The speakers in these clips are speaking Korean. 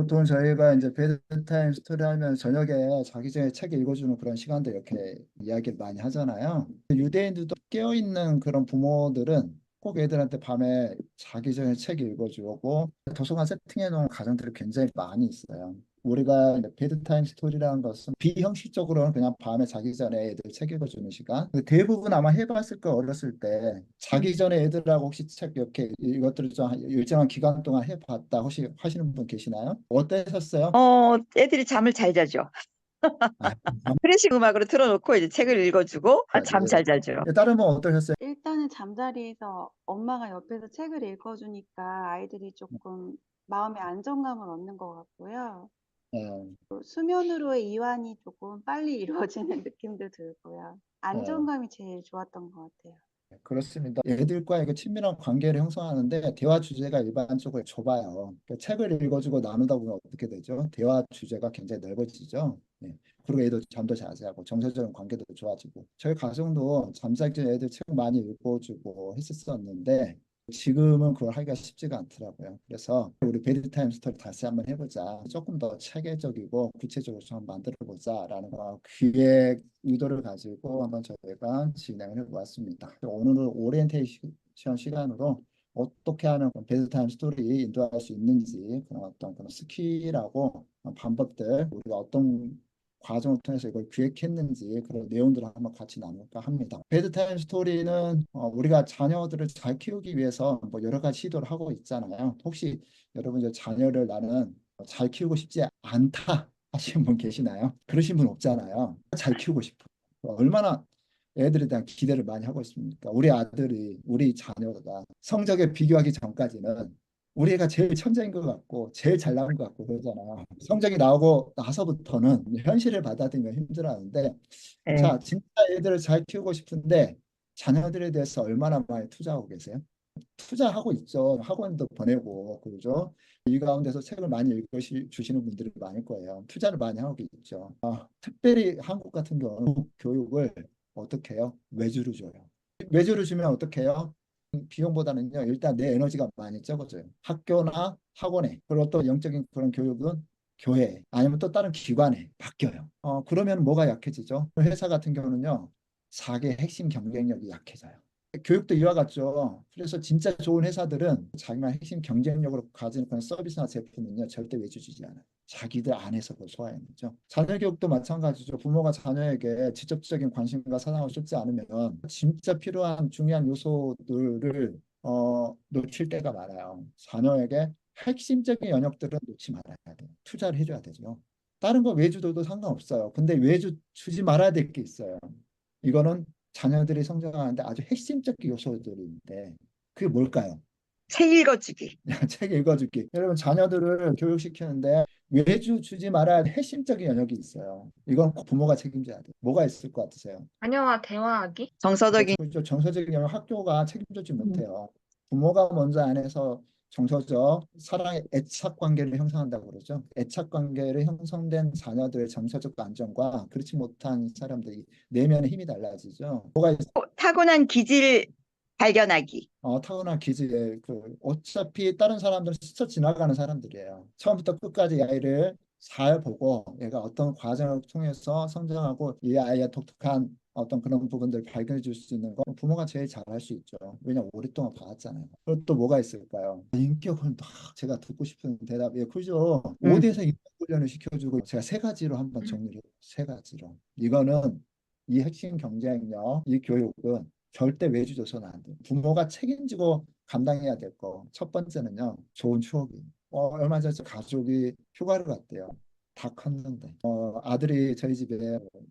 보통 저희가 이제 베드타임 스토리 하면 저녁에 자기 전에 책 읽어주는 그런 시간들 이렇게 이야기를 많이 하잖아요. 유대인들도 깨어있는 그런 부모들은 꼭 애들한테 밤에 자기 전에 책 읽어주고 도서관 세팅해 놓은 가정들이 굉장히 많이 있어요. 우리가 이제 베드타임 스토리라는 것은 비형식적으로는 그냥 밤에 자기 전에 애들 책 읽어주는 시간. 근데 대부분 아마 해봤을 거 어렸을 때 자기 전에 애들하고 혹시 책 이렇게 이것들을 좀 일정한 기간 동안 해봤다 혹시 하시는 분 계시나요? 어떠셨어요? 애들이 잠을 잘 자죠. 아, 클래식 음악으로 틀어놓고 이제 책을 읽어주고 맞아요. 잠 잘 자죠. 다른 분 어떠셨어요? 일단은 잠자리에서 엄마가 옆에서 책을 읽어주니까 아이들이 조금 마음의 안정감을 얻는 것 같고요. 어, 또 수면으로의 이완이 조금 빨리 이루어지는 느낌도 들고요. 어. 안정감이 제일 좋았던 것 같아요. 그렇습니다. 애들과의 그 친밀한 관계를 형성하는데 대화 주제가 일반적으로 좁아요. 그러니까 책을 읽어주고 나누다 보면 어떻게 되죠? 대화 주제가 굉장히 넓어지죠. 네. 그리고 애도 잠도 잘 자고 정서적인 관계도 좋아지고 저희 가정도 잠자기 전에 애들 책 많이 읽어주고 했었었는데 지금은 그걸 하기가 쉽지가 않더라고요. 그래서 우리 베드타임 스토리 다시 한번 해보자. 조금 더 체계적이고 구체적으로 좀 만들어 보자라는 거 기획 의도를 가지고 한번 저희가 진행을 해보았습니다. 오늘은 오리엔테이션 시간으로 어떻게 하면 베드타임 스토리 인도할 수 있는지 그런 스킬하고 방법들 우리가 어떤 과정을 통해서 이걸 기획했는지 그런 내용들을 한번 같이 나눌까 합니다. 베드타임 스토리는 우리가 자녀들을 잘 키우기 위해서 뭐 여러 가지 시도를 하고 있잖아요. 혹시 여러분 이제 자녀를 나는 잘 키우고 싶지 않다 하시는 분 계시나요? 그러신 분 없잖아요. 잘 키우고 싶어. 얼마나 애들에 대한 기대를 많이 하고 있습니까? 우리 아들이 우리 자녀가 성적에 비교하기 전까지는 우리 애가 제일 천재인 것 같고 제일 잘 나온 것 같고 그러잖아. 성적이 나오고 나서부터는 현실을 받아들이면 힘들어하는데 네. 자 진짜 애들을 잘 키우고 싶은데 자녀들에 대해서 얼마나 많이 투자하고 계세요? 투자하고 있죠. 학원도 보내고 그러죠. 이 가운데서 책을 많이 읽으시는 분들이 많을 거예요. 투자를 많이 하고 있죠. 특별히 한국 같은 경우는 교육을 어떻게 해요? 외주를 줘요. 외주를 주면 어떻게 해요? 비용보다는요, 일단 내 에너지가 많이 적어져요. 학교나 학원에, 그리고 또 영적인 그런 교육은 교회, 아니면 또 다른 기관에 바뀌어요. 그러면 뭐가 약해지죠? 회사 같은 경우는요, 자기의 핵심 경쟁력이 약해져요. 교육도 이와 같죠. 그래서 진짜 좋은 회사들은 자기만 핵심 경쟁력으로 가진 그런 서비스나 제품은요, 절대 외주주지 않아요. 자기들 안에서 그걸 소화하는 거죠. 자녀 교육도 마찬가지죠. 부모가 자녀에게 직접적인 관심과 사랑을 쏟지 않으면 진짜 필요한 중요한 요소들을 놓칠 때가 많아요. 자녀에게 핵심적인 영역들은 놓지 말아야 돼요. 투자를 해줘야 되죠. 다른 거 외주도 상관없어요. 근데 외주 주지 말아야 될 게 있어요. 이거는 자녀들이 성장하는데 아주 핵심적 요소들인데 그게 뭘까요? 책 읽어주기. 책 읽어줄게. 여러분 자녀들을 교육시키는데 외주 주지 말아야 할 핵심적인 영역이 있어요. 이건 꼭 부모가 책임져야 돼요. 뭐가 있을 것 같으세요? 자녀와 대화하기? 정서적인. 그렇죠. 정서적인 영역 학교가 책임지지 음. 못해요. 부모가 먼저 안에서 정서적 사랑의 애착 관계를 형성한다고 그러죠. 애착 관계를 형성된 자녀들의 정서적 안정과 그렇지 못한 사람들이 내면의 힘이 달라지죠. 뭐가 타고난 기질 발견하기. 타고난 기질에 어차피 다른 사람들은 스쳐 지나가는 사람들이에요. 처음부터 끝까지 아이를 잘 보고 얘가 어떤 과정을 통해서 성장하고 이 아이의 독특한 어떤 그런 부분들을 발견해 줄 수 있는 건 부모가 제일 잘 할 수 있죠. 왜냐면 오랫동안 봐왔잖아요. 그리고 또 뭐가 있을까요? 인격은 제가 듣고 싶은 대답이 그죠. 음. 5대에서 인격 훈련을 시켜주고 제가 세 가지로 한번 정리를 해요. 세 가지로. 이거는 이 핵심 경쟁력, 이 교육은 절대 외주 줘서는 안 돼요. 부모가 책임지고 감당해야 될 거. 첫 번째는요, 좋은 추억이. 얼마 전에 가족이 휴가를 갔대요. 다 컸는데. 아들이 저희 집에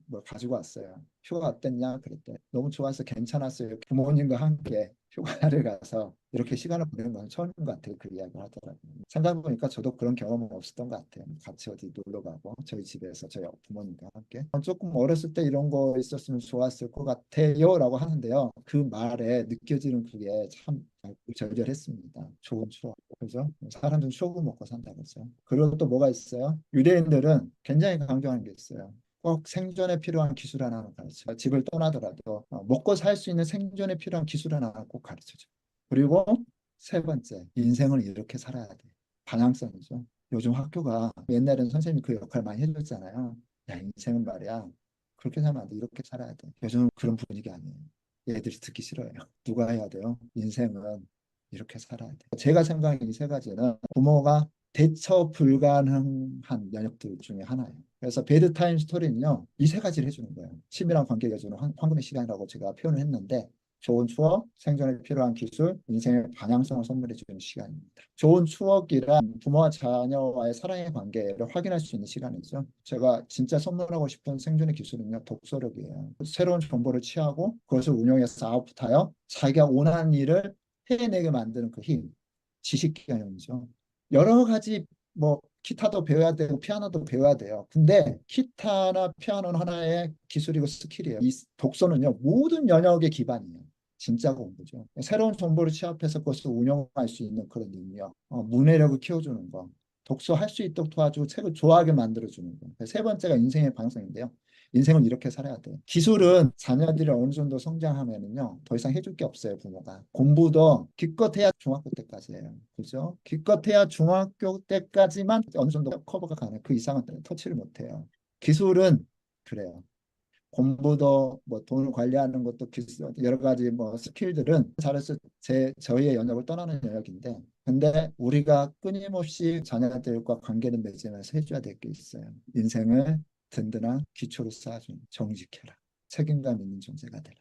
뭘 가지고 왔어요. 휴가 어땠냐? 그랬대. 너무 좋아서 괜찮았어요. 부모님과 함께 휴가를 가서 이렇게 시간을 보내는 건 처음인 것 같아요. 그 이야기를 하더라고요. 생각해보니까 저도 그런 경험은 없었던 것 같아요. 같이 어디 놀러 가고 저희 집에서 저희 부모님과 함께 조금 어렸을 때 이런 거 있었으면 좋았을 것 같아요 라고 하는데요. 그 말에 느껴지는 그게 참 절절했습니다. 좋은 추억. 그죠? 사람들은 추억을 먹고 산다 그러죠. 그리고 또 뭐가 있어요? 유대인들은 굉장히 강조하는 게 있어요. 꼭 생존에 필요한 기술 하나는 가르쳐. 집을 떠나더라도 먹고 살 수 있는 생존에 필요한 기술 하나 꼭 가르쳐줘. 그리고 세 번째, 인생을 이렇게 살아야 돼. 방향성이죠. 요즘 학교가 옛날에는 선생님이 그 역할 많이 해줬잖아요. 야, 인생은 말이야. 그렇게 살면 안 돼. 이렇게 살아야 돼. 요즘은 그런 분위기 아니에요. 얘들이 듣기 싫어요. 누가 해야 돼요? 인생은 이렇게 살아야 돼. 제가 생각하는 이 세 가지는 부모가 대처 불가능한 영역들 중에 하나예요. 그래서 베드타임 스토리는요, 이 세 가지를 해주는 거예요. 친밀한 관계가 주는 황금의 시간이라고 제가 표현을 했는데, 좋은 추억, 생존에 필요한 기술, 인생의 방향성을 선물해 주는 시간입니다. 좋은 추억이란 부모와 자녀와의 사랑의 관계를 확인할 수 있는 시간이죠. 제가 진짜 선물하고 싶은 생존의 기술은요, 독서력이에요. 새로운 정보를 취하고 그것을 운용해서 아웃풋하여 자기가 원하는 일을 해내게 만드는 그 힘, 지식 개념이죠. 여러 가지 뭐 기타도 배워야 되고 피아노도 배워야 돼요. 근데 기타나 피아노는 하나의 기술이고 스킬이에요. 이 독서는요, 모든 영역의 기반이에요. 진짜 공부죠. 새로운 정보를 취합해서 그것을 운영할 수 있는 그런 능력, 문해력을 키워주는 거, 독서할 수 있도록 도와주고 책을 좋아하게 만들어주는 거. 세 번째가 인생의 방향성인데요. 인생은 이렇게 살아야 돼요. 기술은 자녀들이 어느 정도 성장하면은요, 더 이상 해줄 게 없어요, 부모가. 공부도 기껏해야 중학교 때까지예요. 그죠? 기껏해야 중학교 때까지만 어느 정도 커버가 가능해요. 그 이상은 터치를 못해요. 기술은 그래요. 공부도 뭐 돈을 관리하는 것도 기술 여러 가지 뭐 스킬들은 잘해서 저희의 영역을 떠나는 영역인데 근데 우리가 끊임없이 자녀들과 관계를 맺으면서 해줘야 될 게 있어요. 인생을 든든한 기초로 쌓아주는 정직해라. 책임감 있는 존재가 되라.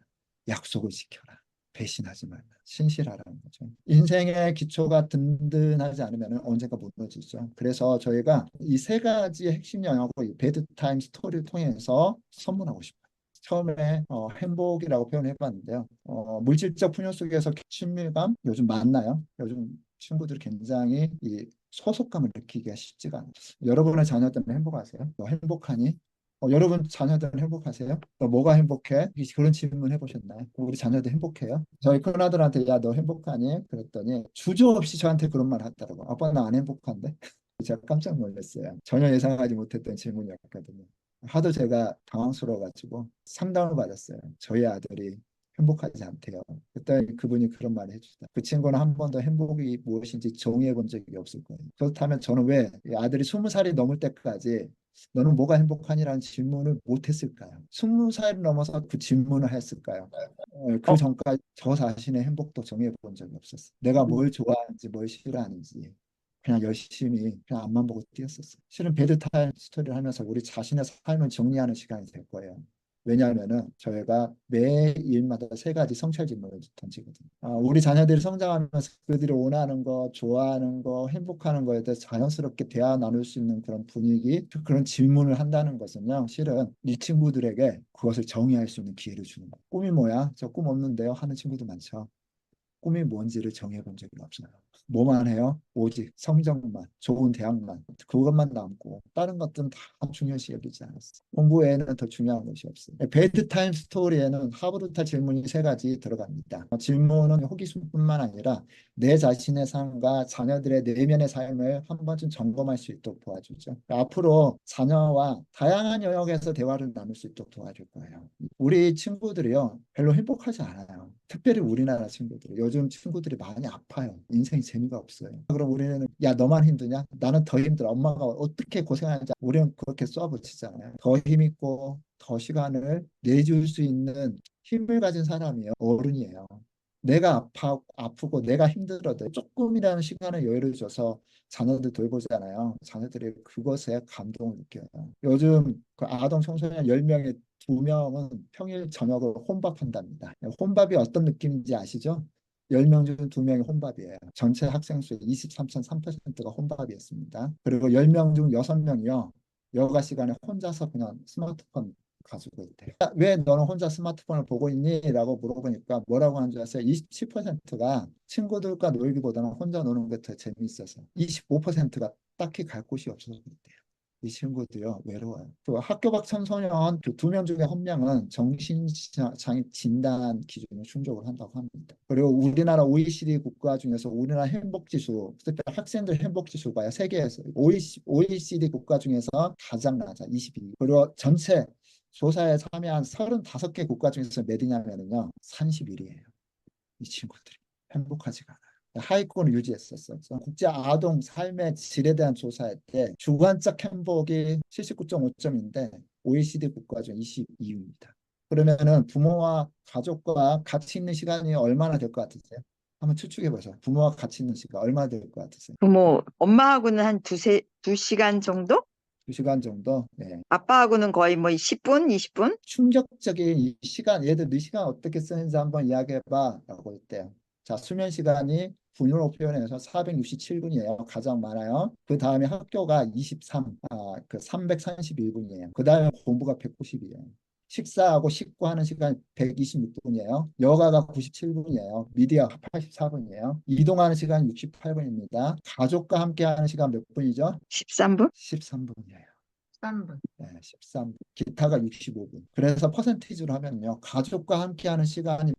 약속을 지켜라. 배신하지 말라. 신실하라는 거죠. 인생의 기초가 든든하지 않으면 언젠가 무너지죠. 그래서 저희가 이 세 가지의 핵심 영역을 베드타임 스토리를 통해서 선물하고 싶어요. 처음에 행복이라고 표현해봤는데요. 물질적 풍요 속에서 친밀감 요즘 많나요? 요즘 친구들이 굉장히 이 소속감을 느끼기가 쉽지가 않아요. 여러분의 자녀들은 행복하세요? 너 행복하니? 여러분 자녀들은 행복하세요? 너 뭐가 행복해? 그런 질문 해보셨나요? 우리 자녀들 행복해요? 저희 큰아들한테 야 너 행복하니? 그랬더니 주저없이 저한테 그런 말 하더라고. 아빠 나 안 행복한데? 제가 깜짝 놀랐어요. 전혀 예상하지 못했던 질문이었거든요. 하도 제가 당황스러워가지고 상담을 받았어요. 저희 아들이 행복하지 않대요. 그때 그분이 그런 말을 해주시다. 그 친구는 한 번도 행복이 무엇인지 정의해 본 적이 없을 거예요. 그렇다면 저는 왜 아들이 20살이 넘을 때까지 너는 뭐가 행복하니라는 질문을 못 했을까요? 20살이 넘어서 그 질문을 했을까요? 그 전까지 저 자신의 행복도 정의해 본 적이 없었어요. 내가 뭘 좋아하는지 뭘 싫어하는지 그냥 열심히 그냥 앞만 보고 뛰었었어요. 실은 배드타임 스토리를 하면서 우리 자신의 삶을 정리하는 시간이 될 거예요. 왜냐하면은 저희가 매일마다 세 가지 성찰 질문을 던지거든요. 우리 자녀들이 성장하면서 그들이 원하는 거, 좋아하는 거, 행복하는 거에 대해서 자연스럽게 대화 나눌 수 있는 그런 분위기, 그런 질문을 한다는 것은요. 실은 이 친구들에게 그것을 정의할 수 있는 기회를 주는 거예요. 꿈이 뭐야? 저 꿈 없는데요 하는 친구도 많죠. 꿈이 뭔지를 정해본 적이 없어요. 뭐만 해요? 오직 성적만, 좋은 대학만, 그것만 남고 다른 것들은 다 중요시 여기지 않았어요. 공부 외에는 더 중요한 것이 없어요. 배드타임 스토리에는 하브루타 질문이 세 가지 들어갑니다. 질문은 호기심뿐만 아니라 내 자신의 삶과 자녀들의 내면의 삶을 한 번쯤 점검할 수 있도록 도와주죠. 앞으로 자녀와 다양한 영역에서 대화를 나눌 수 있도록 도와줄 거예요. 우리 친구들이요, 별로 행복하지 않아요. 특별히 우리나라 친구들. 요즘 친구들이 많이 아파요. 인생이 재미가 없어요. 그럼 우리는 야 너만 힘드냐? 나는 더 힘들어. 엄마가 어떻게 고생하는지 우리는 그렇게 쏘아붙이잖아요. 더 힘있고 더 시간을 내줄 수 있는 힘을 가진 사람이에요. 어른이에요. 내가 아프고 내가 힘들어도 조금이라는 시간을 여유를 줘서 자녀들 돌보잖아요. 자녀들이 그것에 감동을 느껴요. 요즘 그 아동 청소년 10명에 2명은 평일 저녁을 혼밥한답니다. 혼밥이 어떤 느낌인지 아시죠? 10명 중 2명이 혼밥이에요. 전체 학생 수의 23.3%가 혼밥이었습니다. 그리고 10명 중 6명이요. 여가 시간에 혼자서 그냥 스마트폰 가지고 있대요. 왜 너는 혼자 스마트폰을 보고 있니? 라고 물어보니까 뭐라고 하는 줄 아세요? 27%가 친구들과 놀기보다는 혼자 노는 게 더 재미있어서 25%가 딱히 갈 곳이 없어서 그렇대요. 이 친구도요 외로워요. 그 학교 밖 청소년 그 2명 중에 1명은 정신장애 진단 기준을 충족을 한다고 합니다. 그리고 우리나라 OECD 국가 중에서 우리나라 행복지수, 특히 학생들 행복지수가 세계에서 OECD 국가 중에서 가장 낮아 22. 그리고 전체 조사에 참여한 35개 국가 중에서 몇 위냐면요 31위예요. 이 친구들이 행복하지가 않아요. 하위권을 유지했었어. 그래서 국제 아동 삶의 질에 대한 조사할 때 주관적 행복이 79.5점인데 OECD 국가 중 22위입니다. 그러면은 부모와 가족과 같이 있는 시간이 얼마나 될 것 같으세요? 한번 추측해 보세요. 부모와 같이 있는 시간 얼마나 될 것 같으세요? 부모, 엄마하고는 한 2시간 정도? 2시간 정도? 네. 아빠하고는 거의 뭐 10분, 20분? 충격적인 이 시간, 얘들 네 시간 어떻게 쓰는지 한번 이야기해봐 라고 했대요. 자, 수면 시간이 분으로 표현해서 467분이에요. 가장 많아요. 그 다음에 학교가 331분이에요. 그 다음에 공부가 190이에요. 식사하고 식구하는 시간 126분이에요. 여가가 97분이에요. 미디어 84분이에요. 이동하는 시간 68분입니다. 가족과 함께하는 시간 몇 분이죠? 13분? 13분이에요. 13분. 네, 13분. 기타가 65분. 그래서 퍼센티지로 하면요. 가족과 함께하는 시간이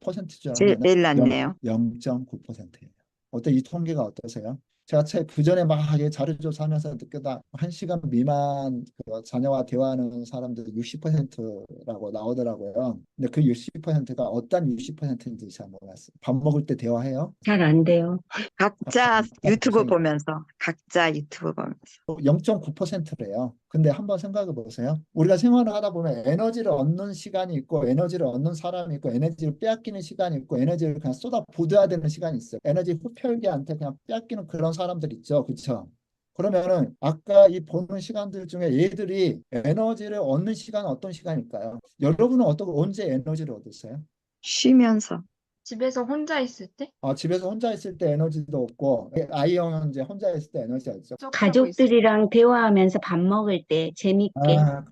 퍼센티지로 하면 제일 낫네요. 0.9%예요. 어때 이 통계가 어떠세요? 제가 그전에 막 자료조사하면서 느끼다 1시간 미만 자녀와 대화하는 사람들이 60%라고 나오더라고요. 근데 그 60%가 어떤 60%인지 잘 몰랐어요. 밥 먹을 때 대화해요? 잘 안 돼요. 각자 유튜브 고생이에요. 보면서, 각자 유튜브 보면서. 0.9%래요. 근데 한번 생각해 보세요. 우리가 생활을 하다 보면 에너지를 얻는 시간이 있고 에너지를 얻는 사람이 있고 에너지를 빼앗기는 시간이 있고 에너지를 그냥 쏟아 붓어야 되는 시간이 있어요. 에너지 흡혈귀한테 그냥 빼앗기는 그런 사람들 있죠. 그렇죠? 그러면은 아까 이 보는 시간들 중에 얘들이 에너지를 얻는 시간은 어떤 시간일까요? 여러분은 언제 에너지를 얻으세요? 쉬면서. 집에서 혼자 있을 때? 집에서 혼자 있을 때 에너지도 없고 아이 형은 이제 혼자 있을 때 에너지가 있죠. 가족들이랑 대화하면서 밥 먹을 때 재밌게.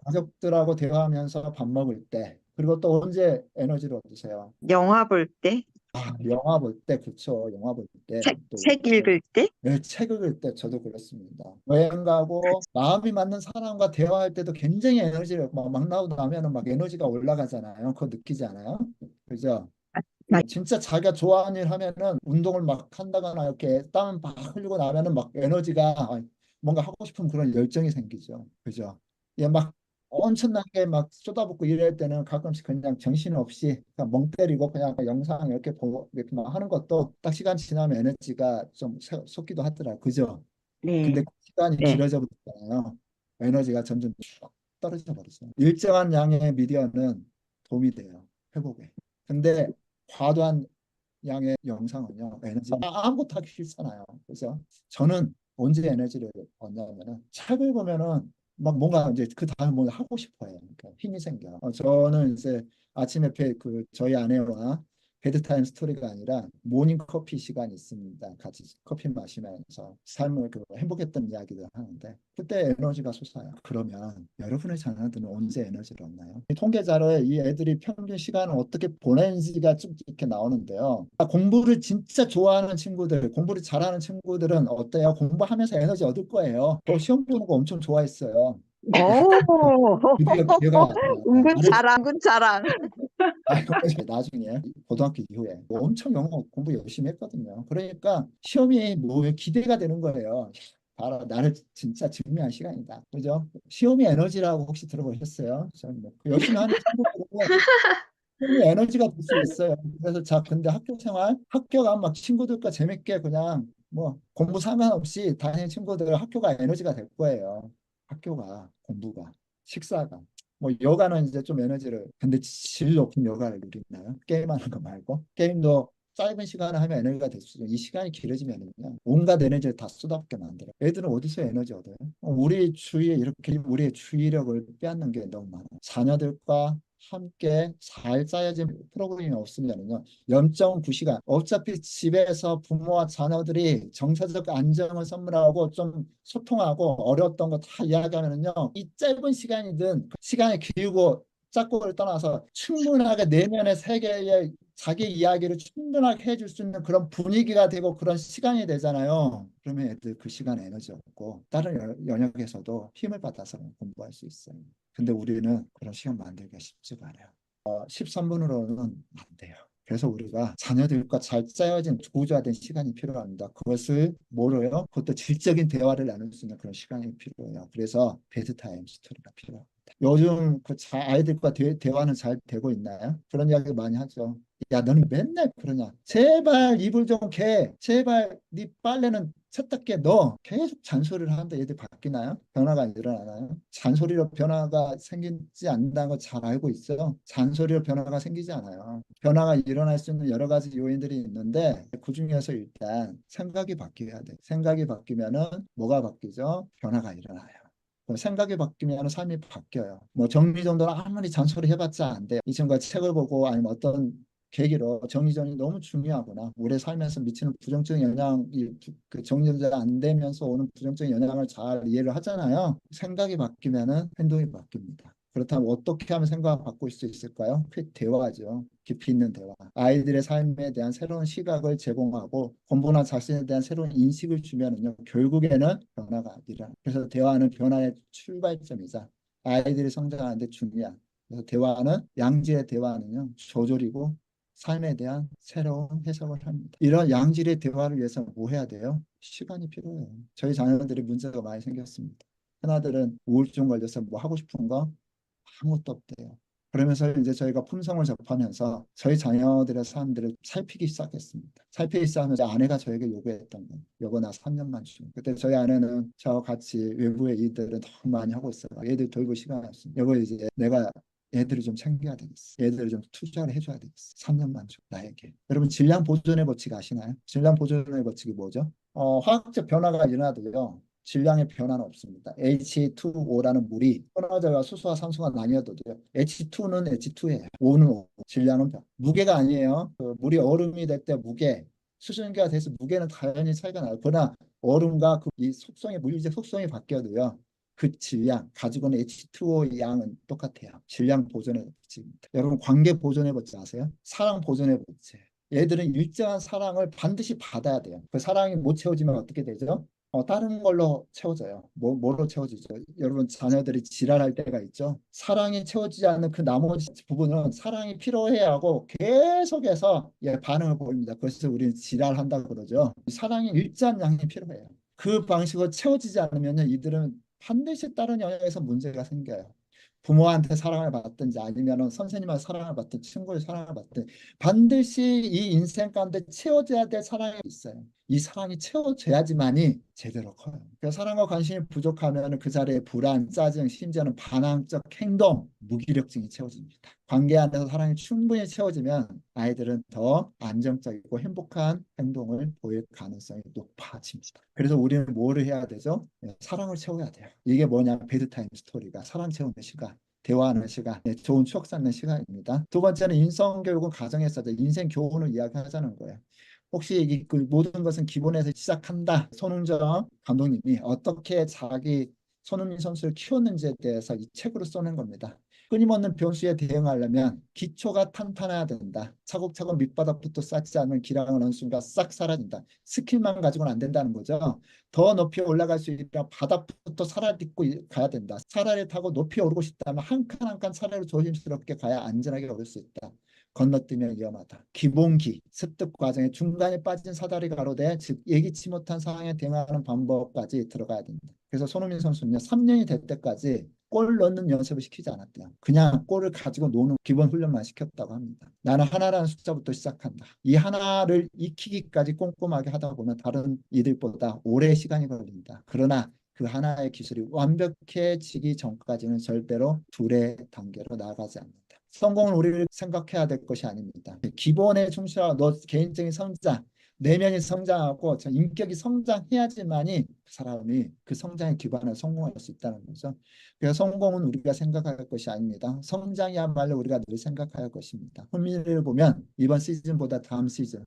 가족들하고 대화하면서 밥 먹을 때 그리고 또 언제 에너지를 얻으세요? 영화 볼 때, 영화 볼 때, 그렇죠. 영화 볼 때, 또 책 읽을 때, 네, 책 읽을 때 저도 그렇습니다. 여행 가고 마음이 맞는 사람과 대화할 때도 굉장히 에너지를 막 나오고 나면은 막 에너지가 올라가잖아요. 그거 느끼지 않아요? 그죠? 맞- 진짜 자기가 좋아하는 일 하면은 운동을 막 한다거나 이렇게 땀 막 흘리고 나면은 막 에너지가 뭔가 하고 싶은 그런 열정이 생기죠. 그죠? 얘 막 엄청나게 막 쏟아붓고 이럴 때는 가끔씩 그냥 정신없이 그냥 멍 때리고 그냥 영상 이렇게 보고 이렇게 막 하는 것도 딱 시간 지나면 에너지가 좀 솟기도 하더라. 그죠? 네. 근데 그 시간이 네. 길어져 버리잖아요. 에너지가 점점 쭉 떨어져 버리죠. 일정한 양의 미디어는 도움이 돼요. 회복에. 근데 과도한 양의 영상은요, 에너지 아무것도 하기 싫잖아요. 그래서 저는 언제 에너지를 얻냐면은 책을 보면은 막 뭔가 이제 그 다음 뭘 하고 싶어요. 그러니까 힘이 생겨. 저는 이제 아침에 저희 아내와 베드타임 스토리가 아니라 모닝 커피 시간이 있습니다. 같이 커피 마시면서 삶을 행복했던 이야기를 하는데 그때 에너지가 솟아요. 그러면 여러분의 자녀들은 언제 에너지를 얻나요? 이 통계자료에 이 애들이 평균 시간을 어떻게 보내는지가 좀 이렇게 나오는데요. 공부를 진짜 좋아하는 친구들, 공부를 잘하는 친구들은 어때요? 공부하면서 에너지 얻을 거예요. 저 시험 보는 거 엄청 좋아했어요. 오, 얘가 은근 자랑, 은근 자랑. 나중에 고등학교 이후에 엄청 영어 공부 열심히 했거든요. 그러니까 시험이 뭐 기대가 되는 거예요. 봐라, 나를 진짜 증명한 시간이다. 그죠? 시험이 에너지라고 혹시 들어보셨어요? 저는 뭐 열심히 하는 친구들은 시험이 에너지가 될 수 있어요. 그래서 근데 학교 생활, 학교가 막 친구들과 재밌게 그냥 뭐 공부 상관없이 다니는 친구들 학교가 에너지가 될 거예요. 학교가, 공부가, 식사가. 뭐 요가는 이제 좀 에너지를 근데 질 높은 요가를 누리나요? 게임하는 거 말고 게임도 짧은 시간을 하면 에너지가 될 수 있어요. 이 시간이 길어지면요 온갖 에너지를 다 쏟아붓게 만들어요. 애들은 어디서 에너지 얻어요? 우리 주위에 이렇게 우리의 주의력을 빼앗는 게 너무 많아요. 자녀들과 함께 잘 짜여진 프로그램이 없으면요 0.9시간 어차피 집에서 부모와 자녀들이 정서적 안정을 선물하고 좀 소통하고 어려웠던 거 다 이야기하면요 이 짧은 시간이든 시간이 길고 짧고를 떠나서 충분하게 내면의 세계에 자기 이야기를 충분하게 해줄 수 있는 그런 분위기가 되고 그런 시간이 되잖아요. 그러면 애들 그 시간에 에너지 없고 다른 영역에서도 힘을 받아서 공부할 수 있어요. 근데 우리는 그런 시간 만들기가 쉽지가 않아요. 13분으로는 안 돼요. 그래서 우리가 자녀들과 잘 짜여진 구조화된 시간이 필요합니다. 그것을 뭐로요? 그것도 질적인 대화를 나눌 수 있는 그런 시간이 필요해요. 그래서 베드타임 스토리가 필요해요. 요즘 아이들과 대화는 잘 되고 있나요? 그런 이야기 많이 하죠. 야, 너는 맨날 그러냐? 제발 이불 좀 개게 제발 네 빨래는 세탁기에 넣어. 계속 잔소리를 하는데 얘들 바뀌나요? 변화가 일어나나요? 잔소리로 변화가 생기지 않는다는 걸 잘 알고 있어요. 잔소리로 변화가 생기지 않아요. 변화가 일어날 수 있는 여러 가지 요인들이 있는데 그중에서 일단 생각이 바뀌어야 돼. 생각이 바뀌면은 뭐가 바뀌죠? 변화가 일어나요. 생각이 바뀌면 삶이 바뀌어요. 뭐 정리정돈을 아무리 잔소리 해봤자 안 돼요. 이 친구가 책을 보고 아니면 어떤 계기로 정리정돈이 너무 중요하구나. 우리 삶에서 미치는 부정적인 영향이 그 정리가 안 되면서 오는 부정적인 영향을 잘 이해를 하잖아요. 생각이 바뀌면은 행동이 바뀝니다. 그렇다면 어떻게 하면 생각을 바꿀 수 있을까요? 그 대화죠. 깊이 있는 대화. 아이들의 삶에 대한 새로운 시각을 제공하고 본보나 자신에 대한 새로운 인식을 주면은요. 결국에는 변화가 일어나요. 그래서 대화는 변화의 출발점이자 아이들이 성장하는데 중요한. 그래서 대화는 양질의 대화는요. 저절이고 삶에 대한 새로운 해석을 합니다. 이런 양질의 대화를 위해서 뭐 해야 돼요? 시간이 필요해요. 저희 자녀들이 문제가 많이 생겼습니다. 하나들은 우울증 걸려서 뭐 하고 싶은 거 아무것도 없대요. 그러면서 이제 저희가 품성을 접하면서 저희 자녀들의 삶들을 살피기 시작했습니다. 살피기 시작하면서 아내가 저에게 요구했던 거. 여보 나 3년만 줘. 그때 저희 아내는 저와 같이 외부의 일들을 너무 많이 하고 있어요. 애들 돌볼 시간이 없습니다. 여보 이제 내가 애들을 좀 챙겨야 되겠어. 애들을 좀 투자를 해줘야 되겠어. 3년만 줘 나에게. 여러분 질량 보존의 법칙 아시나요? 질량 보존의 법칙이 뭐죠? 화학적 변화가 일어나도요. 질량의 변화는 없습니다. H2O라는 물이 산화제와 수소와 산소가 나뉘어도요. H2는 H2예요. O는 O. 질량은 변. 무게가 아니에요. 그 물이 얼음이 될 때 무게, 수증기가 돼서 무게는 당연히 차이가 나요. 그러나 얼음과 이 속성의 물리적 속성이 바뀌어도요. 그 질량, 가지고 있는 H2O 양은 똑같아요. 질량 보존의 법칙입니다. 여러분 관계 보존의 법칙 아세요? 사랑 보존의 법칙. 얘들은 일정한 사랑을 반드시 받아야 돼요. 그 사랑이 못 채워지면 어떻게 되죠? 다른 걸로 채워져요. 뭐로 채워지죠? 여러분 자녀들이 지랄할 때가 있죠. 사랑이 채워지지 않는 그 나머지 부분은 사랑이 필요해야 하고 계속해서 반응을 보입니다. 그래서 우리는 지랄한다고 그러죠. 사랑이 일정한 양이 필요해요. 그 방식으로 채워지지 않으면 이들은 반드시 다른 영역에서 문제가 생겨요. 부모한테 사랑을 받든지 아니면 선생님한테 사랑을 받든 친구의 사랑을 받든 반드시 이 인생 가운데 채워져야 될 사랑이 있어요. 이 사랑이 채워져야지만이 제대로 커요. 그 사랑과 관심이 부족하면 그 자리에 불안, 짜증, 심지어는 반항적 행동, 무기력증이 채워집니다. 관계 안에서 사랑이 충분히 채워지면 아이들은 더 안정적이고 행복한 행동을 보일 가능성이 높아집니다. 그래서 우리는 뭐를 해야 되죠? 사랑을 채워야 돼요. 이게 뭐냐? 베드타임 스토리가 사랑 채우는 시간. 대화하는 시간, 좋은 추억 쌓는 시간입니다. 두 번째는 인성교육은 가정에서 인생 교훈을 이야기하자는 거예요. 혹시 그 모든 것은 기본에서 시작한다. 손흥정 감독님이 어떻게 자기 손흥민 선수를 키웠는지에 대해서 이 책으로 써낸 겁니다. 끊임없는 변수에 대응하려면 기초가 탄탄해야 된다. 차곡차곡 밑바닥부터 쌓지 않으면 기량을 어느 순간 싹 사라진다. 스킬만 가지고는 안 된다는 거죠. 더 높이 올라갈 수 있으면 바닥부터 사다리 딛고 가야 된다. 사다리 타고 높이 오르고 싶다면 한 칸 한 칸 사다리로 조심스럽게 가야 안전하게 오를 수 있다. 건너뛰면 위험하다. 기본기, 습득 과정에 중간에 빠진 사다리 가로대, 즉 예기치 못한 상황에 대응하는 방법까지 들어가야 된다. 그래서 손흥민 선수는 3년이 될 때까지 골 넣는 연습을 시키지 않았대요. 그냥 골을 가지고 노는 기본 훈련만 시켰다고 합니다. 나는 하나라는 숫자부터 시작한다. 이 하나를 익히기까지 꼼꼼하게 하다 보면 다른 이들보다 오래 시간이 걸린다. 그러나 그 하나의 기술이 완벽해지기 전까지는 절대로 둘의 단계로 나아가지 않는다. 성공은 우리를 생각해야 될 것이 아닙니다. 기본에 충실하고 너 개인적인 성장, 내면이 성장하고 인격이 성장해야지만이 그 사람이 그 성장의 기반을 성공할 수 있다는 거죠. 그래서 성공은 우리가 생각할 것이 아닙니다. 성장이야말로 우리가 늘 생각해야 할 것입니다. 흥미를 보면 이번 시즌보다 다음 시즌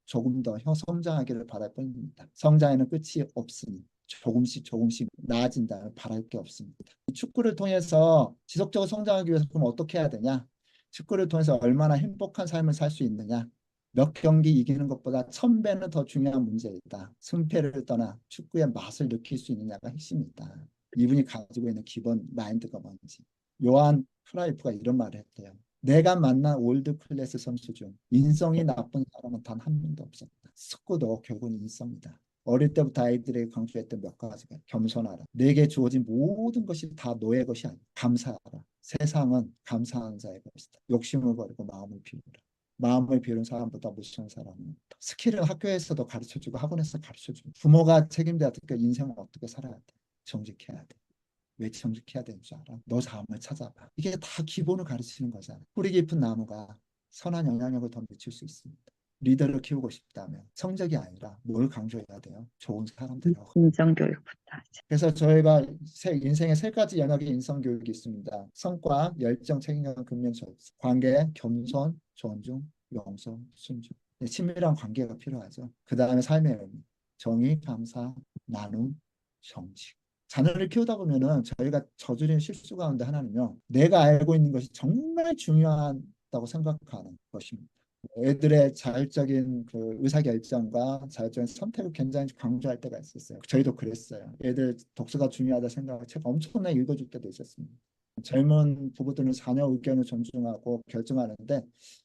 조금 더 성장하기를 바랄 뿐입니다. 성장에는 끝이 없으니 조금씩 나아진다는 바랄 게 없습니다. 축구를 통해서 지속적으로 성장하기 위해서 그럼 어떻게 해야 되냐? 축구를 통해서 얼마나 행복한 삶을 살 수 있느냐? 몇 경기 이기는 것보다 1000배는 더 중요한 문제이다. 승패를 떠나 축구의 맛을 느낄 수 있느냐가 핵심이다. 이분이 가지고 있는 기본 마인드가 뭔지. 요한 크라이프가 이런 말을 했대요. 내가 만난 올드 클래스 선수 중 인성이 나쁜 사람은 단 한 명도 없었다. 축구도 결국은 인성이다. 어릴 때부터 아이들에게 강조했던 몇 가지가 겸손하라. 내게 주어진 모든 것이 다 너의 것이 아니야. 감사하라. 세상은 감사한 자의 것이다. 욕심을 버리고 마음을 비우라. 마음을 비우는 사람보다 무시한 사람은 없다. 스킬은 학교에서도 가르쳐주고 학원에서 가르쳐주고 부모가 책임져야 될 게 인생을 어떻게 살아야 돼. 정직해야 돼. 왜 정직해야 되는 줄 알아? 너 자음을 찾아봐. 이게 다 기본을 가르치는 거잖아. 뿌리 깊은 나무가 선한 영향력을 더 미칠 수 있습니다. 리더를 키우고 싶다면 성적이 아니라 뭘 강조해야 돼요? 좋은 사람들이라고. 인성교육부터 하죠. 그래서 저희가 인생의 세 가지 영역의 인성교육이 있습니다. 성과, 열정, 책임감, 근면, 관계, 겸손, 존중, 용서, 순종. 친밀한 관계가 필요하죠. 그 다음에 삶의 의미, 정의, 감사, 나눔, 정직. 자녀를 키우다 보면은 저희가 저지른 실수 가운데 하나는요. 내가 알고 있는 것이 정말 중요하다고 생각하는 것입니다. 애들의 자율적인 그 의사결정과 자율적인 선택을 굉장히 강조할 때가 있었어요. 저희도 그랬어요. 애들 독서가 중요하다 생각하고 책 엄청나게 읽어줄 때도 있었습니다. 젊은 부부들은 자녀 의견을 존중하고 결정하는데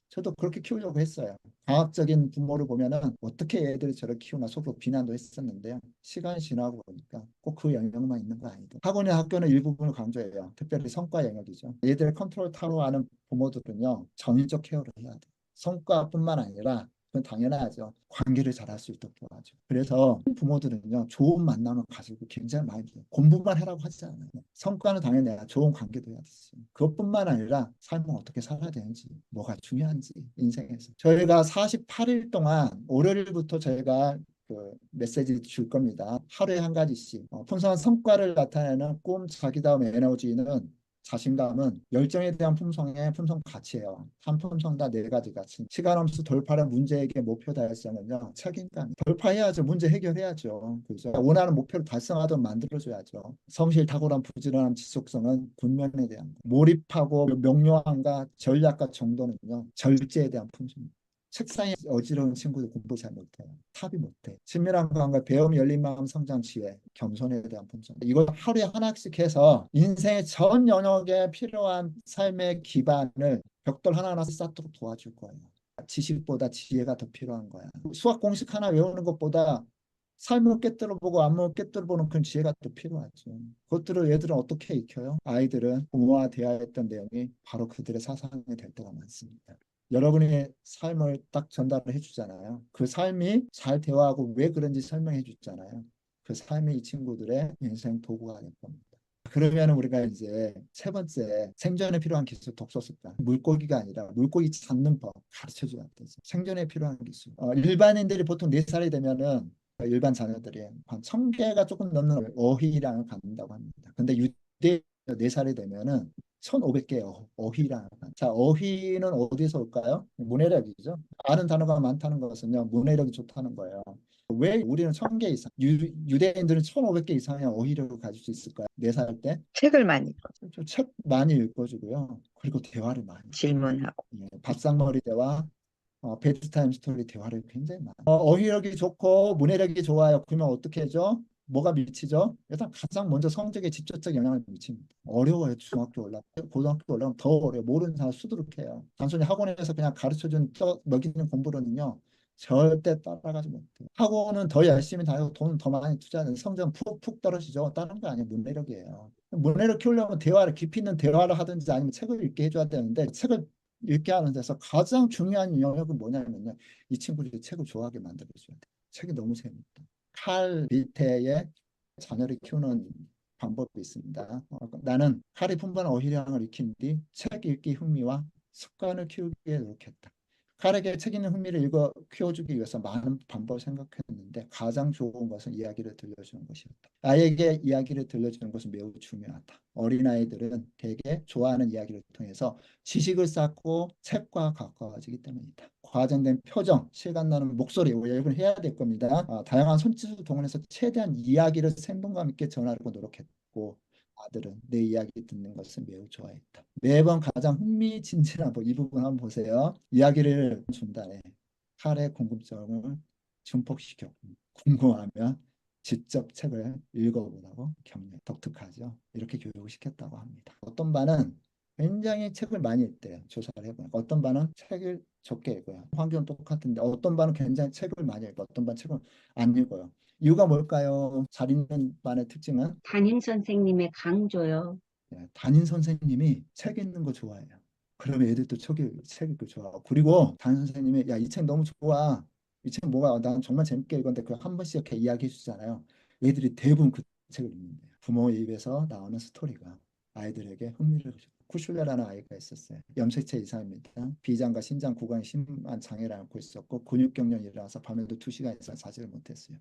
저도 그렇게 키우려고 했어요. 과학적인 부모를 보면은 어떻게 애들을 저렇게 키우나 속으로 비난도 했었는데요. 시간이 지나고 보니까 꼭 그 영역만 있는 거 아니다. 학원이나 학교는 일부분을 강조해요. 특별히 성과 영역이죠. 애들을 컨트롤 타로 하는 부모들은요. 전인적 케어를 해야 돼요. 성과뿐만 아니라 그건 당연하죠. 관계를 잘할 수 있도록 도와줘. 그래서 부모들은요, 좋은 만남을 가지고 굉장히 많이 돼요. 공부만 하라고 하지 않아요. 성과는 당연히 내가 좋은 관계도 해야 되지. 그것뿐만 아니라 삶을 어떻게 살아야 되는지, 뭐가 중요한지, 인생에서. 저희가 48일 동안, 월요일부터 저희가 그 메시지 줄 겁니다. 하루에 한 가지씩. 풍성한 성과를 나타내는 꿈, 자기다움, 에너지는 자신감은 열정에 대한 품성의 품성 가치예요. 한 품성 다 네 가지 가치. 시간 없이 돌파한 문제에게 목표 달성은요. 책임감. 돌파해야죠. 문제 해결해야죠. 그죠? 원하는 목표를 달성하도록 만들어줘야죠. 성실, 탁월한 부지런함, 지속성은 군면에 대한 거. 몰입하고 명료함과 전략과 정도는요. 절제에 대한 품성. 책상에 어지러운 친구들 공부 잘 못해요. 탑이 못해. 친밀한 관계, 배움, 열린 마음, 성장, 지혜, 겸손에 대한 품성. 이걸 하루에 하나씩 해서 인생의 전 영역에 필요한 삶의 기반을 벽돌 하나하나 쌓도록 도와줄 거예요. 지식보다 지혜가 더 필요한 거야. 수학 공식 하나 외우는 것보다 삶을 깨뜨려보고 안목을 깨뜨려보는 그런 지혜가 더 필요하죠. 그것들을 얘들은 어떻게 익혀요? 아이들은 부모와 대화했던 내용이 바로 그들의 사상이 될 때가 많습니다. 여러분의 삶을 딱 전달을 해주잖아요. 그 삶이 잘 대화하고 왜 그런지 설명해 주잖아요. 그 삶이 이 친구들의 인생 도구가 될 겁니다. 그러면 우리가 이제 세 번째 생존에 필요한 기술 독서 습관. 물고기가 아니라 물고기 잡는 법 가르쳐 줘야 되죠. 생존에 필요한 기술. 일반인들이 보통 4살이 되면은 일반 자녀들이 한 1000개가 조금 넘는 어휘량을 갖는다고 합니다. 근데 유대 4살이 되면은 1500개의 어휘랑. 자, 어휘는 어디서 올까요? 문해력이죠. 아는 단어가 많다는 것은요, 문해력이 좋다는 거예요. 왜 우리는 1000개 이상, 유대인들은 1500개 이상의 어휘력을 가질 수 있을까요? 4살 때? 책을 많이 읽고 책 많이 읽어주고요. 그리고 대화를 많이. 질문하고. 밥상머리 대화, 베드타임 스토리 대화를 굉장히 많이. 어휘력이 좋고 문해력이 좋아요. 그러면 어떻게 해죠? 뭐가 미치죠? 일단 가장 먼저 성적에 직접적 영향을 미칩니다. 어려워요. 중학교 올라가고 고등학교 올라가면 더 어려워요. 모르는 사람 수두룩해요. 단순히 학원에서 그냥 가르쳐준 먹이는 공부로는요. 절대 따라가지 못해요. 학원은 더 열심히 다니고 돈 더 많이 투자하는 성적은 푹푹 떨어지죠. 다른 거 아니에요. 문해력이에요. 문해력 키우려면 대화를 깊이 있는 대화를 하든지 아니면 책을 읽게 해줘야 되는데 책을 읽게 하는 데서 가장 중요한 영역은 뭐냐면요. 이 친구들이 책을 좋아하게 만들어줘야 돼요. 책이 너무 재밌다. 칼 리테의 자녀를 키우는 방법이 있습니다. 나는 칼이 풍부한 어휘량을 익힌 뒤 책 읽기 흥미와 습관을 키우기에 노력했다. 칼에게 책 읽는 흥미를 키워주기 위해서 많은 방법을 생각했는데 가장 좋은 것은 이야기를 들려주는 것이었다. 아이에게 이야기를 들려주는 것은 매우 중요하다. 어린아이들은 대개 좋아하는 이야기를 통해서 지식을 쌓고 책과 가까워지기 때문이다. 과장된 표정, 실감나는 목소리, 여러분 해야 될 겁니다. 다양한 손짓을 동원해서 최대한 이야기를 생동감 있게 전하려고 노력했고 아들은 내 이야기 듣는 것을 매우 좋아했다. 매번 가장 흥미진진한 이 부분 한번 보세요. 이야기를 중단해 칼의 궁금증을 증폭시켜 궁금하면 직접 책을 읽어보라고 격려. 독특하죠. 이렇게 교육을 시켰다고 합니다. 어떤 반은 굉장히 책을 많이 읽대요. 조사를 해보니까 어떤 반은 책을 적게 읽어요. 환경은 똑같은데 어떤 반은 굉장히 책을 많이 읽고 어떤 반은 책을 안 읽어요. 이유가 뭘까요? 잘 읽는 반의 특징은 담임 선생님의 강조요. 담임 선생님이 책 읽는 거 좋아해요. 그러면 애들도 책 읽고 좋아하고 그리고 담임 선생님이 야, 이 책 너무 좋아. 이 책 뭐가 난 정말 재밌게 읽었는데 그 한 번씩 이렇게 이야기해 주잖아요. 애들이 대부분 그 책을 읽는데요. 부모 입에서 나오는 스토리가 아이들에게 흥미를 주고 쿠슐레라는 아이가 있었어요. 염색체 이상입니다. 비장과 신장 구강에 심한 장애를 앓고 있었고 근육경련이 일어나서 밤에도 2시간 이상 자지를 못했어요.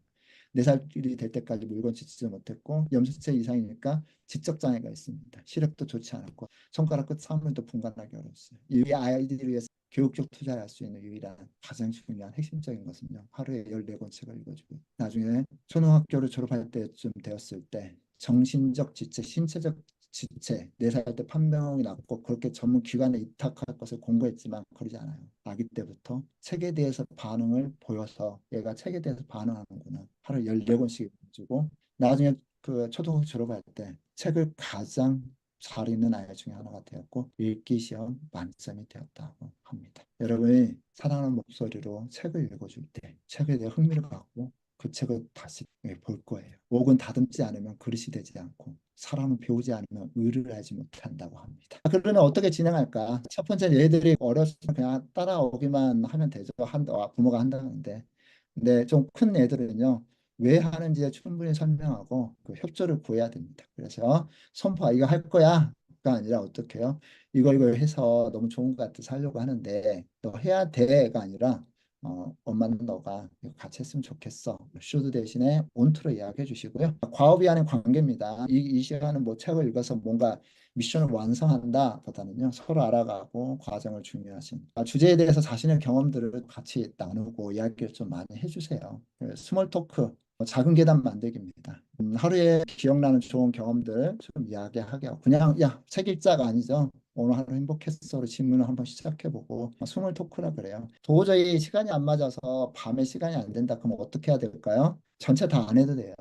4살이 될 때까지 물건 짚지 못했고 염색체 이상이니까 지적 장애가 있습니다. 시력도 좋지 않았고 손가락 끝 사물도 분간하기 어려웠어요. 이 아이들을 위해서 교육적 투자를 할 수 있는 유일한 가장 중요한 핵심적인 것은요. 하루에 14권책을 읽어주고 나중에 초등학교를 졸업할 때쯤 되었을 때 정신적 지체, 신체적 지체, 4살 때 판명이 났고 그렇게 전문 기관에 입학할 것을 공부했지만 그러지 않아요. 아기 때부터 책에 대해서 반응을 보여서 얘가 책에 대해서 반응하는구나. 하루 14권씩 읽어주고 나중에 그 초등학교 졸업할 때 책을 가장 잘 읽는 아이 중에 하나가 되었고 읽기 시험 만점이 되었다고 합니다. 여러분이 사랑하는 목소리로 책을 읽어줄 때 책에 대해 흥미를 갖고 그 책을 다시 볼 거예요. 목은 다듬지 않으면 그릇이 되지 않고 사람은 배우지 않으면 의를 하지 못한다고 합니다. 그러면 어떻게 진행할까? 첫 번째는 얘들이 어렸을 때 그냥 따라오기만 하면 되죠. 부모가 한다는데. 근데 좀 큰 애들은요. 왜 하는지에 충분히 설명하고 그 협조를 구해야 됩니다. 그래서 선포 이거 할 거야가 아니라 어떻게 해요? 이거 해서 너무 좋은 것 같아 살려고 하는데 너 해야 돼가 아니라 엄마는 너가 이거 같이 했으면 좋겠어. should 대신에 want로 이야기해 주시고요. 과업이 아닌 관계입니다. 이 시간은 뭐 책을 읽어서 뭔가 미션을 완성한다 보다는요. 서로 알아가고 과정을 중요하신 주제에 대해서 자신의 경험들을 같이 나누고 이야기를 좀 많이 해주세요. 스몰 토크 작은 계단 만들기입니다. 하루에 기억나는 좋은 경험들 좀 이야기하게 하고 그냥 야, 책 읽자가 아니죠. 오늘 하루 행복했어로 질문을 한번 시작해보고 스몰 토크라 그래요. 도저히 시간이 안 맞아서 밤에 시간이 안 된다. 그럼 어떻게 해야 될까요? 전체 다 안 해도 돼요.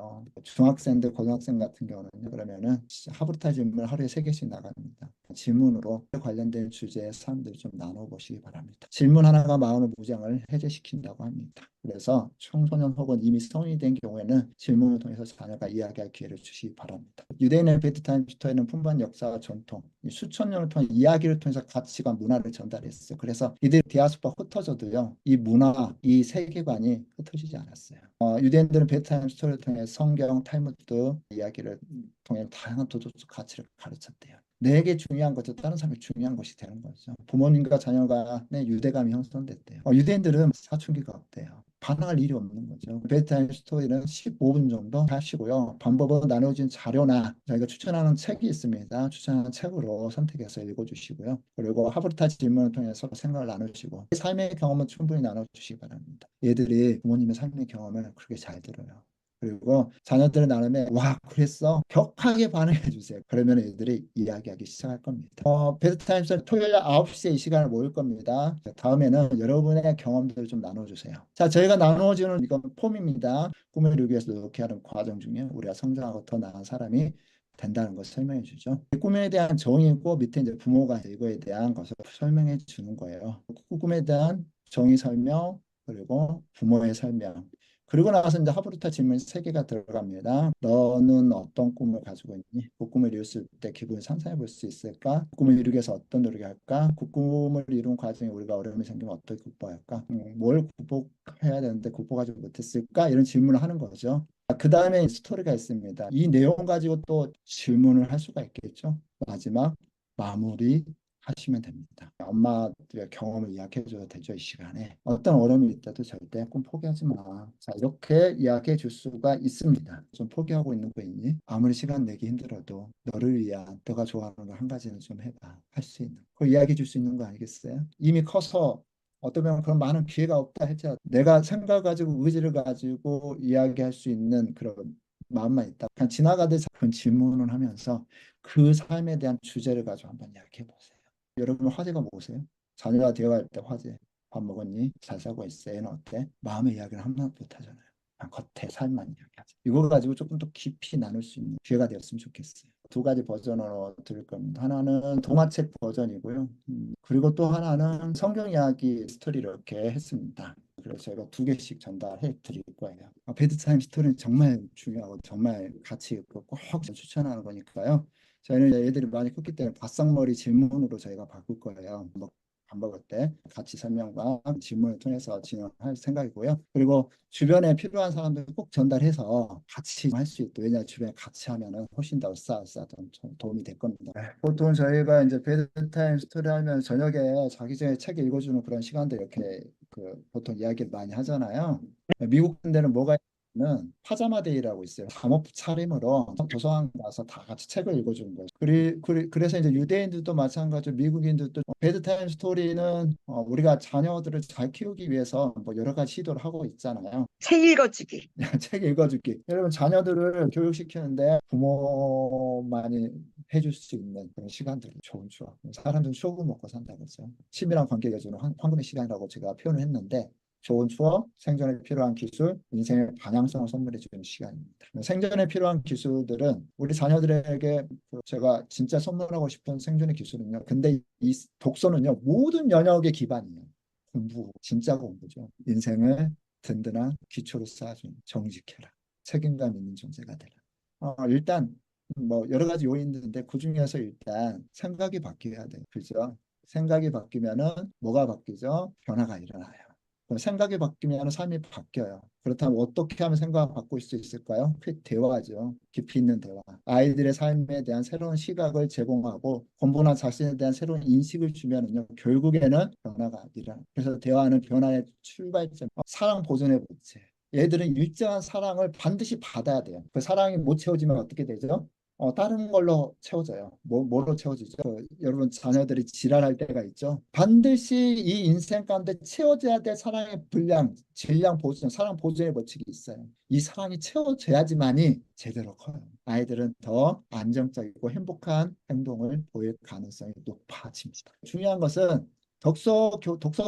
중학생들, 고등학생 같은 경우는 그러면은 하루타 질문 하루에 3개씩 나갑니다. 질문으로 관련된 주제의 사람들 좀 나눠보시기 바랍니다. 질문 하나가 마음의 무장을 해제시킨다고 합니다. 그래서 청소년 혹은 이미 성인이 된 경우에는 질문을 통해서 자녀가 이야기할 기회를 주시기 바랍니다. 유대인의 베드타임 스토리는 풍부한 역사와 전통, 수천 년을 통한 이야기를 통해서 가치관, 문화를 전달했어요. 그래서 이들 디아스포가 흩어져도요, 이 문화, 이 세계관이 흩어지지 않았어요. 유대인들은 베드타임 스토리를 통해 성경, 탈무드 이야기를 통해 다양한 도덕적 가치를 가르쳤대요. 내게 중요한 것도 다른 사람에게 중요한 것이 되는 거죠. 부모님과 자녀 간의 유대감이 형성됐대요. 유대인들은 사춘기가 없대요. 반항할 일이 없는 거죠. 베드타임 스토리는 15분 정도 하시고요. 방법은 나눠진 자료나 저희가 추천하는 책이 있습니다. 추천하는 책으로 선택해서 읽어주시고요. 그리고 하브르타 질문을 통해서 생각을 나누시고 삶의 경험은 충분히 나눠주시기 바랍니다. 얘들이 부모님의 삶의 경험을 그렇게 잘 들어요. 그리고 자녀들의 나름에 와 그랬어 격하게 반응해 주세요. 그러면 애들이 이야기하기 시작할 겁니다. 베스트타임스 토요일 9시에 이 시간을 모일 겁니다. 자, 다음에는 여러분의 경험들을 좀 나눠주세요. 자, 저희가 나눠주는 이건 폼입니다. 꿈을 이루기 위해서 노력하는 과정 중에 우리가 성장하고 더 나은 사람이 된다는 것을 설명해 주죠. 꿈에 대한 정의 있고 밑에 이제 부모가 이거에 대한 것을 설명해 주는 거예요. 꿈에 대한 정의 설명 그리고 부모의 설명 그리고 나서 이제 하브루타 질문 3개가 들어갑니다. 너는 어떤 꿈을 가지고 있니? 그 꿈을 이뤘을 때 기분을 상상해 볼 수 있을까? 그 꿈을 이루기 위해서 어떤 노력을 할까? 그 꿈을 이룬 과정에 우리가 어려움이 생기면 어떻게 극복할까? 뭘 극복해야 되는데 극복하지 못했을까? 이런 질문을 하는 거죠. 그 다음에 스토리가 있습니다. 이 내용 가지고 또 질문을 할 수가 있겠죠. 마지막 마무리 하시면 됩니다. 엄마들의 경험을 이야기해 줘도 되죠. 이 시간에 어떤 어려움이 있다도 절대 꿈 포기하지 마. 자, 이렇게 이야기해 줄 수가 있습니다. 좀 포기하고 있는 거 있니? 아무리 시간 내기 힘들어도 너를 위한 너가 좋아하는 거 한 가지는 좀 해봐. 할 수 있는 그걸 이야기해 줄 수 있는 거 아니겠어요? 이미 커서 어쩌면 그런 많은 기회가 없다 했죠. 내가 생각 가지고 의지를 가지고 이야기할 수 있는 그런 마음만 있다. 그냥 지나가듯 그런 질문을 하면서 그 삶에 대한 주제를 가지고 한번 이야기해 보세요. 여러분 화제가 뭐세요? 자녀가 되어갈 때 화제. 밥 먹었니? 잘 살고 있어? 애는 어때? 마음의 이야기를 한마디 못 하잖아요. 겉에 살만 이야기하자. 이거 가지고 조금 더 깊이 나눌 수 있는 기회가 되었으면 좋겠어요. 두 가지 버전으로 들을 겁니다. 하나는 동화책 버전이고요. 그리고 또 하나는 성경 이야기 스토리 이렇게 했습니다. 그래서 제가 두 개씩 전달해 드릴 거예요. 베드타임 스토리는 정말 중요하고 정말 가치 있고 꼭 추천하는 거니까요. 저희는 애들이 많이 컸기 때문에 바싹머리 질문으로 저희가 바꿀 거예요. 밥 먹을 때 같이 설명과 질문을 통해서 진행할 생각이고요. 그리고 주변에 필요한 사람들 꼭 전달해서 같이 할 수 있도록, 왜냐하면 주변에 같이 하면은 훨씬 더 도움이 될 겁니다. 보통 저희가 이제 베드타임 스토리 하면 저녁에 자기 전에 책 읽어주는 그런 시간들 이렇게 보통 이야기를 많이 하잖아요. 미국 분들은 뭐가 는 파자마 데이라고 있어요. 잠옷 차림으로 도서관 가서 다 같이 책을 읽어주는 거죠. 그래서 이제 유대인들도 마찬가지로 미국인들도 베드타임 스토리는 우리가 자녀들을 잘 키우기 위해서 뭐 여러 가지 시도를 하고 있잖아요. 책 읽어주기. 책 읽어주기. 여러분 자녀들을 교육시키는데 부모만이 해줄 수 있는 그런 시간들이 좋은 추억. 사람들은 추억을 먹고 산다고 그러죠. 친밀한 관계가 주는 황금의 시간이라고 제가 표현을 했는데 좋은 추억, 생존에 필요한 기술, 인생의 방향성을 선물해 주는 시간입니다. 생존에 필요한 기술들은 우리 자녀들에게 제가 진짜 선물하고 싶은 생존의 기술은요. 근데 이 독서는요. 모든 영역의 기반이에요. 공부, 진짜 공부죠. 인생을 든든한 기초로 쌓아주는 정직해라. 책임감 있는 존재가 되라. 일단 뭐 여러 가지 요인들인데 그 중에서 일단 생각이 바뀌어야 돼요. 그죠? 생각이 바뀌면은 뭐가 바뀌죠? 변화가 일어나요. 생각이 바뀌면 삶이 바뀌어요. 그렇다면 어떻게 하면 생각을 바꿀 수 있을까요? 그 대화죠. 깊이 있는 대화. 아이들의 삶에 대한 새로운 시각을 제공하고 공부나 자신에 대한 새로운 인식을 주면은요. 결국에는 변화가 일어나요. 그래서 대화는 변화의 출발점. 사랑 보존의 법칙. 얘들은 일정한 사랑을 반드시 받아야 돼요. 그 사랑이 못 채워지면 어떻게 되죠? 다른 걸로 채워져요. 뭐로 채워지죠? 여러분 자녀들이 지랄할 때가 있죠. 반드시 이 인생 가운데 채워져야 될 사랑의 분량, 질량 보존, 사랑 보존의 법칙이 있어요. 이 사랑이 채워져야지만이 제대로 커요. 아이들은 더 안정적이고 행복한 행동을 보일 가능성이 높아집니다. 중요한 것은 독서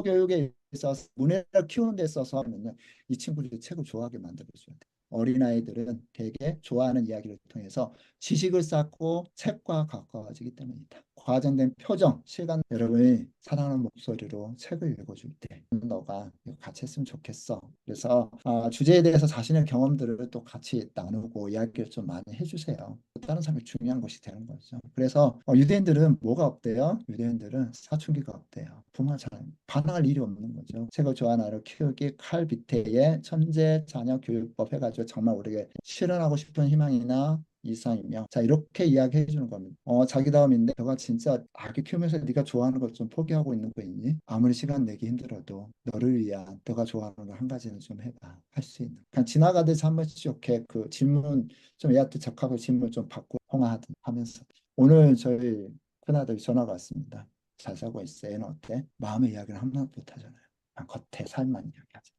교육에 있어서 문해를 키우는 데 있어서는요. 이 친구들이 책을 좋아하게 만들어줘야 돼요. 어린아이들은 되게 좋아하는 이야기를 통해서 지식을 쌓고 책과 가까워지기 때문이다. 과정된 표정, 시간, 여러분이 사랑하는 목소리로 책을 읽어줄 때 너가 이거 같이 했으면 좋겠어. 그래서 주제에 대해서 자신의 경험들을 또 같이 나누고 이야기를 좀 많이 해주세요. 다른 사람이 중요한 것이 되는 거죠. 그래서 유대인들은 뭐가 없대요? 유대인들은 사춘기가 없대요. 부모가 잘 반항할 일이 없는 거죠. 책을 좋아하는 아이를 키우기 칼비테의 천재 자녀 교육법 해가지고 정말 우리에게 실현하고 싶은 희망이나 이상이며 자 이렇게 이야기해 주는 겁니다. 자기다움인데 너가 진짜 아기 키우면서 네가 좋아하는 것 좀 포기하고 있는 거 있니? 아무리 시간 내기 힘들어도 너를 위한 너가 좋아하는 거 한 가지는 좀 해봐. 할 수 있는. 그냥 지나가듯이 한 번씩 이렇게 그 질문 좀 애한테 적하고 질문 좀 받고 통화하든 하면서 오늘 저희 큰아들이 전화가 왔습니다. 잘 살고 있어. 애는 어때? 마음의 이야기를 한 번도 못 하잖아요. 겉에 살만 이야기.